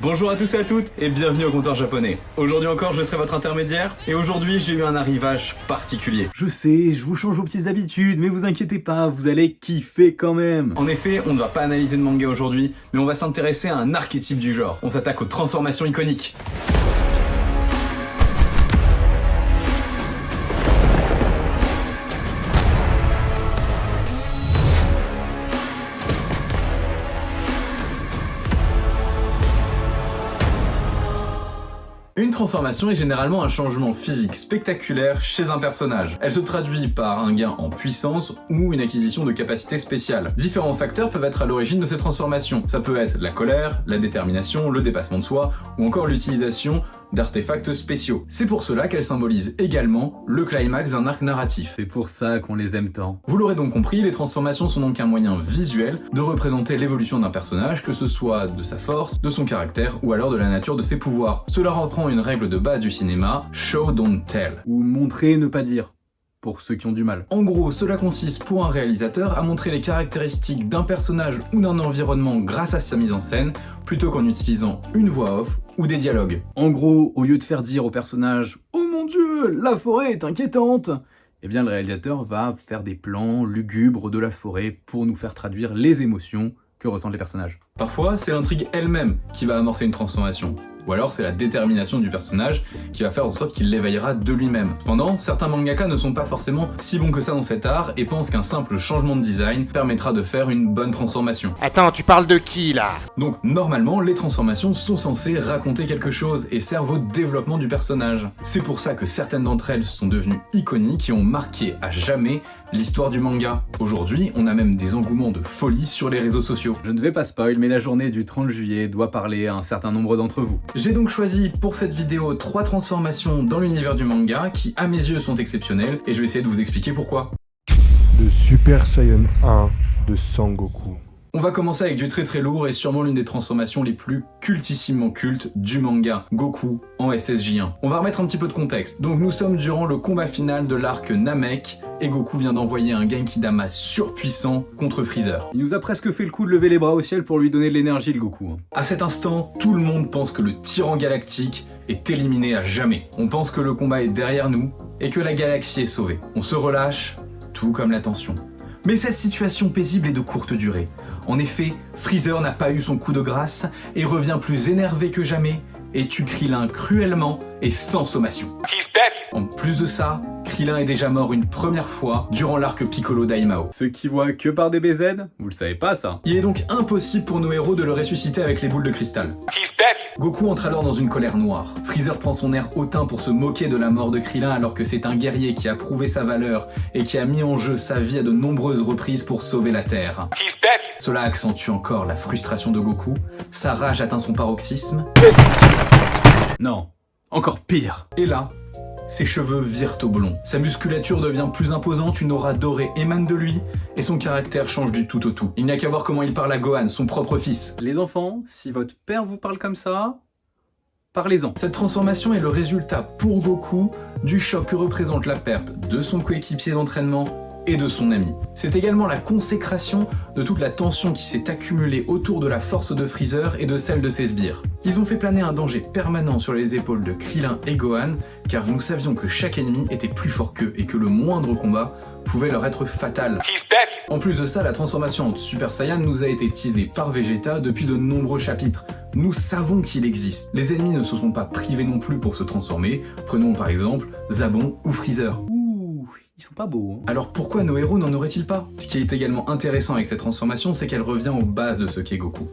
Bonjour à tous et à toutes et bienvenue au comptoir japonais. Aujourd'hui encore je serai votre intermédiaire et aujourd'hui j'ai eu un arrivage particulier. Je sais, je vous change vos petites habitudes, mais vous inquiétez pas, vous allez kiffer quand même. En effet, on ne va pas analyser de manga aujourd'hui, mais on va s'intéresser à un archétype du genre. On s'attaque aux transformations iconiques. Une transformation est généralement un changement physique spectaculaire chez un personnage. Elle se traduit par un gain en puissance ou une acquisition de capacités spéciales. Différents facteurs peuvent être à l'origine de ces transformations. Ça peut être la colère, la détermination, le dépassement de soi ou encore l'utilisation d'artefacts spéciaux. C'est pour cela qu'elle symbolise également le climax d'un arc narratif. C'est pour ça qu'on les aime tant. Vous l'aurez donc compris, les transformations sont donc un moyen visuel de représenter l'évolution d'un personnage, que ce soit de sa force, de son caractère ou alors de la nature de ses pouvoirs. Cela reprend une règle de base du cinéma, show don't tell. Ou montrer, ne pas dire. Pour ceux qui ont du mal. En gros, cela consiste pour un réalisateur à montrer les caractéristiques d'un personnage ou d'un environnement grâce à sa mise en scène, plutôt qu'en utilisant une voix off ou des dialogues. En gros, au lieu de faire dire au personnage « Oh mon dieu, la forêt est inquiétante !» eh bien le réalisateur va faire des plans lugubres de la forêt pour nous faire traduire les émotions que ressentent les personnages. Parfois, c'est l'intrigue elle-même qui va amorcer une transformation. Ou alors c'est la détermination du personnage qui va faire en sorte qu'il l'éveillera de lui-même. Cependant, certains mangaka ne sont pas forcément si bons que ça dans cet art et pensent qu'un simple changement de design permettra de faire une bonne transformation. Attends, tu parles de qui là? Donc normalement, les transformations sont censées raconter quelque chose et servent au développement du personnage. C'est pour ça que certaines d'entre elles sont devenues iconiques et ont marqué à jamais l'histoire du manga. Aujourd'hui, on a même des engouements de folie sur les réseaux sociaux. Je ne vais pas spoil, mais la journée du 30 juillet doit parler à un certain nombre d'entre vous. J'ai donc choisi pour cette vidéo 3 transformations dans l'univers du manga qui à mes yeux sont exceptionnelles et je vais essayer de vous expliquer pourquoi. Le Super Saiyan 1 de Sangoku. On va commencer avec du très lourd et sûrement l'une des transformations les plus cultissimement cultes du manga, Goku en SSJ1. On va remettre un petit peu de contexte. Donc nous sommes durant le combat final de l'arc Namek et Goku vient d'envoyer un Genki-Dama surpuissant contre Freezer. Il nous a presque fait le coup de lever les bras au ciel pour lui donner de l'énergie, le Goku. À cet instant, tout le monde pense que le tyran galactique est éliminé à jamais. On pense que le combat est derrière nous et que la galaxie est sauvée. On se relâche, tout comme la tension. Mais cette situation paisible est de courte durée. En effet, Freezer n'a pas eu son coup de grâce et revient plus énervé que jamais et tue Krillin cruellement et sans sommation. En plus de ça, Krillin est déjà mort une première fois durant l'arc Piccolo Daimao. Ceux qui voient que par des BZ, vous le savez pas ça. Il est donc impossible pour nos héros de le ressusciter avec les boules de cristal. Goku entre alors dans une colère noire. Freezer prend son air hautain pour se moquer de la mort de Krillin alors que c'est un guerrier qui a prouvé sa valeur et qui a mis en jeu sa vie à de nombreuses reprises pour sauver la Terre. Cela accentue encore la frustration de Goku, sa rage atteint son paroxysme. Non, encore pire. Et là, ses cheveux virent au blond. Sa musculature devient plus imposante, une aura dorée émane de lui, et son caractère change du tout au tout. Il n'y a qu'à voir comment il parle à Gohan, son propre fils. Les enfants, si votre père vous parle comme ça, parlez-en. Cette transformation est le résultat pour Goku du choc que représente la perte de son coéquipier d'entraînement et de son ami. C'est également la consécration de toute la tension qui s'est accumulée autour de la force de Freezer et de celle de ses sbires. Ils ont fait planer un danger permanent sur les épaules de Krillin et Gohan, car nous savions que chaque ennemi était plus fort qu'eux et que le moindre combat pouvait leur être fatal. En plus de ça, la transformation en Super Saiyan nous a été teasée par Vegeta depuis de nombreux chapitres. Nous savons qu'il existe. Les ennemis ne se sont pas privés non plus pour se transformer. Prenons par exemple Zabon ou Freezer. Ils sont pas beaux, hein. Alors pourquoi nos héros n'en auraient-ils pas? Ce qui est également intéressant avec cette transformation, c'est qu'elle revient aux bases de ce qu'est Goku.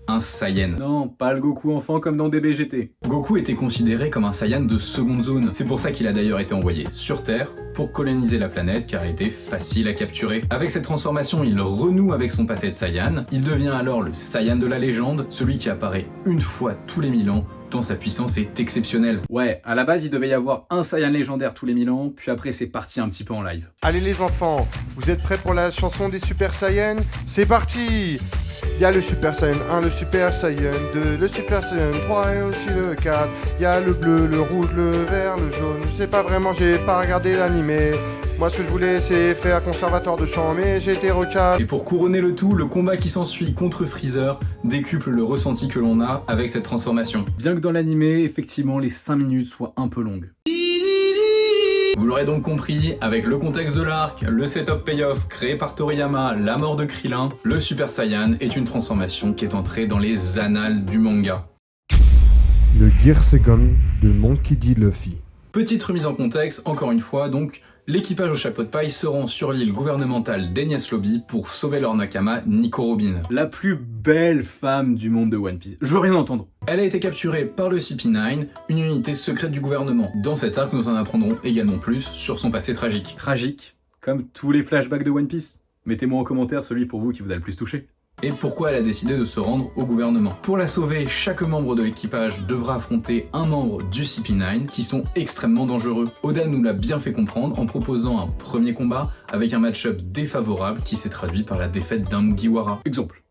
Un Saiyan. Non, pas le Goku enfant comme dans DBGT. Goku était considéré comme un Saiyan de seconde zone. C'est pour ça qu'il a d'ailleurs été envoyé sur Terre pour coloniser la planète car il était facile à capturer. Avec cette transformation, il renoue avec son passé de Saiyan. Il devient alors le Saiyan de la légende, celui qui apparaît une fois tous les 1000 ans, tant sa puissance est exceptionnelle. Ouais, à la base, il devait y avoir un Saiyan légendaire tous les 1000 ans, puis après c'est parti un petit peu en live. Allez les enfants, vous êtes prêts pour la chanson des Super Saiyans? C'est parti! Il y a le Super Saiyan 1, le Super Saiyan 2, le Super Saiyan 3 et aussi le 4. Il y a le bleu, le rouge, le vert, le jaune. Je sais pas vraiment, j'ai pas regardé l'animé. Moi, ce que je voulais, c'est faire conservateur de champ, mais j'ai été recalé. Et pour couronner le tout, le combat qui s'ensuit contre Freezer décuple le ressenti que l'on a avec cette transformation. Bien que dans l'animé, effectivement, les 5 minutes soient un peu longues. Vous l'aurez donc compris, avec le contexte de l'arc, le setup payoff créé par Toriyama, la mort de Krillin, le Super Saiyan est une transformation qui est entrée dans les annales du manga. Le Gear Second de Monkey D. Luffy. Petite remise en contexte, encore une fois, donc, l'équipage au chapeau de paille se rend sur l'île gouvernementale d'Enies Lobby pour sauver leur nakama Nico Robin. La plus belle femme du monde de One Piece. Je veux rien entendre. Elle a été capturée par le CP9, une unité secrète du gouvernement. Dans cet arc, nous en apprendrons également plus sur son passé tragique. Tragique, comme tous les flashbacks de One Piece. Mettez-moi en commentaire celui pour vous qui vous a le plus touché. Et pourquoi elle a décidé de se rendre au gouvernement. Pour la sauver, chaque membre de l'équipage devra affronter un membre du CP9 qui sont extrêmement dangereux. Oda nous l'a bien fait comprendre en proposant un premier combat avec un match-up défavorable qui s'est traduit par la défaite d'un Mugiwara. Exemple,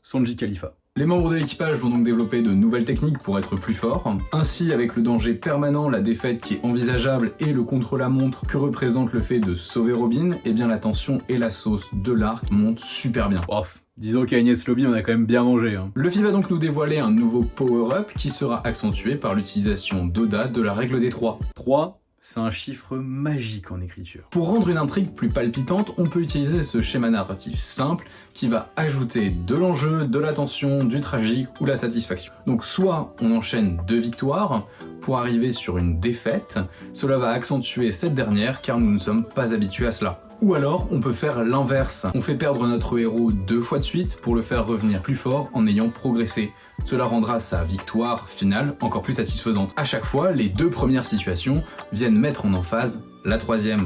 Sanji Khalifa. Les membres de l'équipage vont donc développer de nouvelles techniques pour être plus forts. Ainsi, avec le danger permanent, la défaite qui est envisageable et le contre-la-montre que représente le fait de sauver Robin, eh bien la tension et la sauce de l'arc montent super bien. Ouf. Disons qu'à Enies Lobby, on a quand même bien mangé. Hein. Luffy va donc nous dévoiler un nouveau power-up qui sera accentué par l'utilisation d'Oda de la règle des 3. 3, c'est un chiffre magique en écriture. Pour rendre une intrigue plus palpitante, on peut utiliser ce schéma narratif simple qui va ajouter de l'enjeu, de la tension, du tragique ou la satisfaction. Donc soit on enchaîne 2 victoires pour arriver sur une défaite, cela va accentuer cette dernière car nous ne sommes pas habitués à cela. Ou alors, on peut faire l'inverse. On fait perdre notre héros 2 fois de suite pour le faire revenir plus fort en ayant progressé. Cela rendra sa victoire finale encore plus satisfaisante. À chaque fois, les 2 premières situations viennent mettre en emphase la 3e.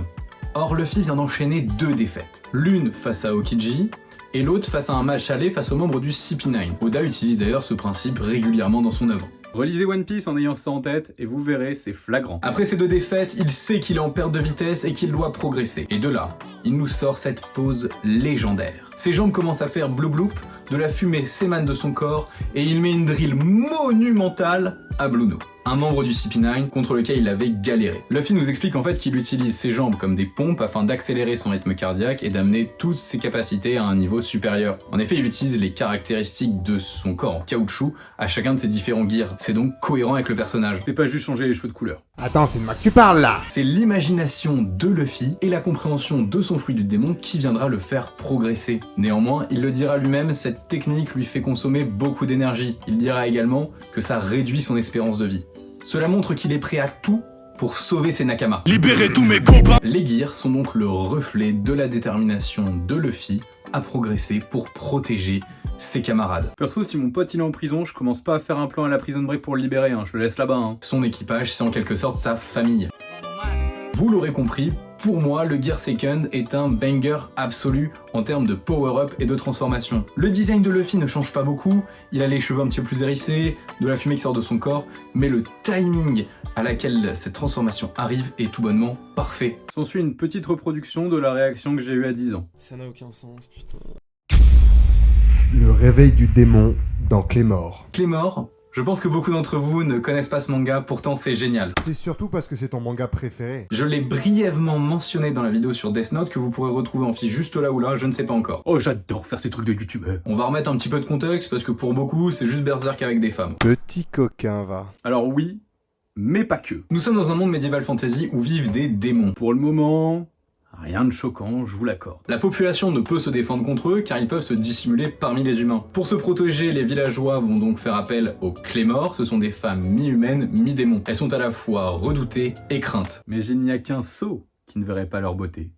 Or, Luffy vient d'enchaîner 2 défaites. L'une face à Aokiji, et l'autre face à un match aller face aux membres du CP9. Oda utilise d'ailleurs ce principe régulièrement dans son œuvre. Relisez One Piece en ayant ça en tête et vous verrez, c'est flagrant. Après ces 2 défaites, il sait qu'il est en perte de vitesse et qu'il doit progresser. Et de là, il nous sort cette pose légendaire. Ses jambes commencent à faire bloup bloup, de la fumée s'émane de son corps et il met une drill monumentale à Bluno, un membre du CP9 contre lequel il avait galéré. Luffy nous explique en fait qu'il utilise ses jambes comme des pompes afin d'accélérer son rythme cardiaque et d'amener toutes ses capacités à un niveau supérieur. En effet, il utilise les caractéristiques de son corps en caoutchouc à chacun de ses différents gears. C'est donc cohérent avec le personnage. C'est pas juste changer les cheveux de couleur. Attends, c'est de moi que tu parles là. C'est l'imagination de Luffy et la compréhension de son fruit du démon qui viendra le faire progresser. Néanmoins, il le dira lui-même, cette technique lui fait consommer beaucoup d'énergie. Il dira également que ça réduit son espérance de vie. Cela montre qu'il est prêt à tout pour sauver ses nakamas. Libérez tous mes copains. Les gears sont donc le reflet de la détermination de Luffy à progresser pour protéger ses camarades. Perso, si mon pote il est en prison, je commence pas à faire un plan à la Prison Break pour le libérer, hein. Je le laisse là-bas. Hein. Son équipage, c'est en quelque sorte sa famille. Vous l'aurez compris, pour moi, le Gear Second est un banger absolu en termes de power-up et de transformation. Le design de Luffy ne change pas beaucoup, il a les cheveux un petit peu plus hérissés, de la fumée qui sort de son corps, mais le timing à laquelle cette transformation arrive est tout bonnement parfait. S'ensuit une petite reproduction de la réaction que j'ai eue à 10 ans. Ça n'a aucun sens, putain. Le réveil du démon dans Claymore. Claymore, je pense que beaucoup d'entre vous ne connaissent pas ce manga, pourtant c'est génial. C'est surtout parce que c'est ton manga préféré. Je l'ai brièvement mentionné dans la vidéo sur Death Note que vous pourrez retrouver en fiche juste là ou là, je ne sais pas encore. Oh, j'adore faire ces trucs de youtubeur. On va remettre un petit peu de contexte parce que pour beaucoup, c'est juste Berserk avec des femmes. Petit coquin, va. Alors oui, mais pas que. Nous sommes dans un monde médiéval fantasy où vivent des démons. Pour le moment, rien de choquant, je vous l'accorde. La population ne peut se défendre contre eux car ils peuvent se dissimuler parmi les humains. Pour se protéger, les villageois vont donc faire appel aux Claymore, ce sont des femmes mi-humaines, mi-démons. Elles sont à la fois redoutées et craintes. Mais il n'y a qu'un sot qui ne verrait pas leur beauté.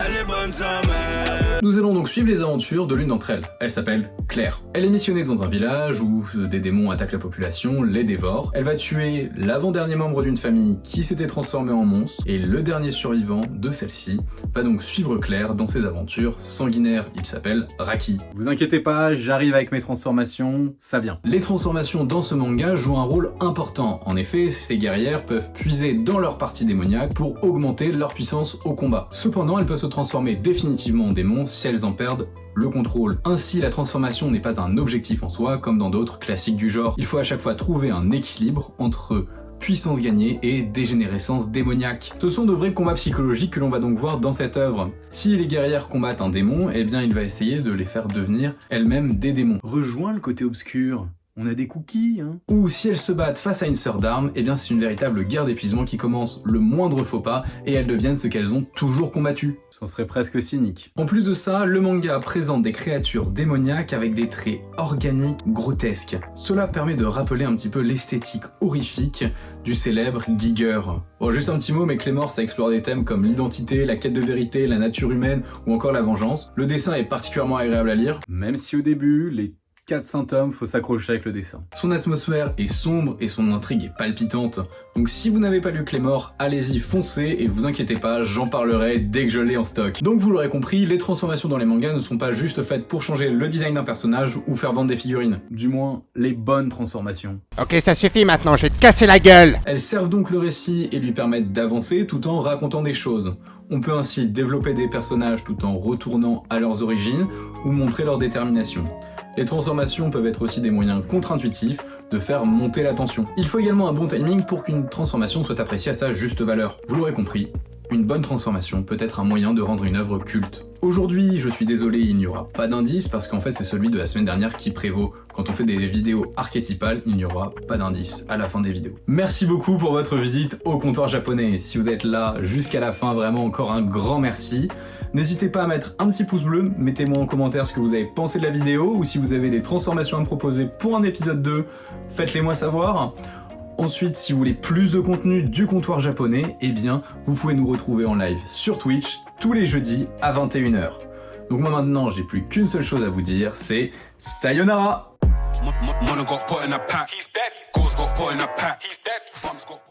Nous allons donc suivre les aventures de l'une d'entre elles. Elle s'appelle Claire. Elle est missionnée dans un village où des démons attaquent la population, les dévorent. Elle va tuer l'avant-dernier membre d'une famille qui s'était transformé en monstre et le dernier survivant de celle-ci va donc suivre Claire dans ses aventures sanguinaires. Il s'appelle Raki. Vous inquiétez pas, j'arrive avec mes transformations, ça vient. Les transformations dans ce manga jouent un rôle important. En effet, ces guerrières peuvent puiser dans leur partie démoniaque pour augmenter leur puissance au combat. Cependant, elles peuvent se transformer définitivement en démons si elles en perdent le contrôle. Ainsi, la transformation n'est pas un objectif en soi, comme dans d'autres classiques du genre. Il faut à chaque fois trouver un équilibre entre puissance gagnée et dégénérescence démoniaque. Ce sont de vrais combats psychologiques que l'on va donc voir dans cette œuvre. Si les guerrières combattent un démon, eh bien il va essayer de les faire devenir elles-mêmes des démons. Rejoins le côté obscur. On a des cookies, hein. Ou si elles se battent face à une sœur d'armes, eh bien c'est une véritable guerre d'épuisement qui commence le moindre faux pas et elles deviennent ce qu'elles ont toujours combattu. Ça serait presque cynique. En plus de ça, le manga présente des créatures démoniaques avec des traits organiques grotesques. Cela permet de rappeler un petit peu l'esthétique horrifique du célèbre Giger. Bon, juste un petit mot, mais Claymore ça explore des thèmes comme l'identité, la quête de vérité, la nature humaine ou encore la vengeance. Le dessin est particulièrement agréable à lire. Même si au début, les 400 tomes, faut s'accrocher avec le dessin. Son atmosphère est sombre et son intrigue est palpitante. Donc si vous n'avez pas lu Claymore, allez-y, foncez et vous inquiétez pas, j'en parlerai dès que je l'ai en stock. Donc vous l'aurez compris, les transformations dans les mangas ne sont pas juste faites pour changer le design d'un personnage ou faire vendre des figurines. Du moins, les bonnes transformations. Ok, ça suffit maintenant, je vais te casser la gueule. Elles servent donc le récit et lui permettent d'avancer tout en racontant des choses. On peut ainsi développer des personnages tout en retournant à leurs origines ou montrer leur détermination. Les transformations peuvent être aussi des moyens contre-intuitifs de faire monter la tension. Il faut également un bon timing pour qu'une transformation soit appréciée à sa juste valeur. Vous l'aurez compris, une bonne transformation peut être un moyen de rendre une œuvre culte. Aujourd'hui, je suis désolé, il n'y aura pas d'indice parce qu'en fait c'est celui de la semaine dernière qui prévaut. Quand on fait des vidéos archétypales, il n'y aura pas d'indice à la fin des vidéos. Merci beaucoup pour votre visite au comptoir japonais. Si vous êtes là jusqu'à la fin, vraiment encore un grand merci. N'hésitez pas à mettre un petit pouce bleu, mettez-moi en commentaire ce que vous avez pensé de la vidéo ou si vous avez des transformations à me proposer pour un épisode 2, faites-les moi savoir. Ensuite, si vous voulez plus de contenu du comptoir japonais, eh bien, vous pouvez nous retrouver en live sur Twitch tous les jeudis à 21h. Donc moi maintenant, j'ai plus qu'une seule chose à vous dire, c'est sayonara! Man got put in a pack. He's dead. Goals got put in a pack. He's dead. Thumbs got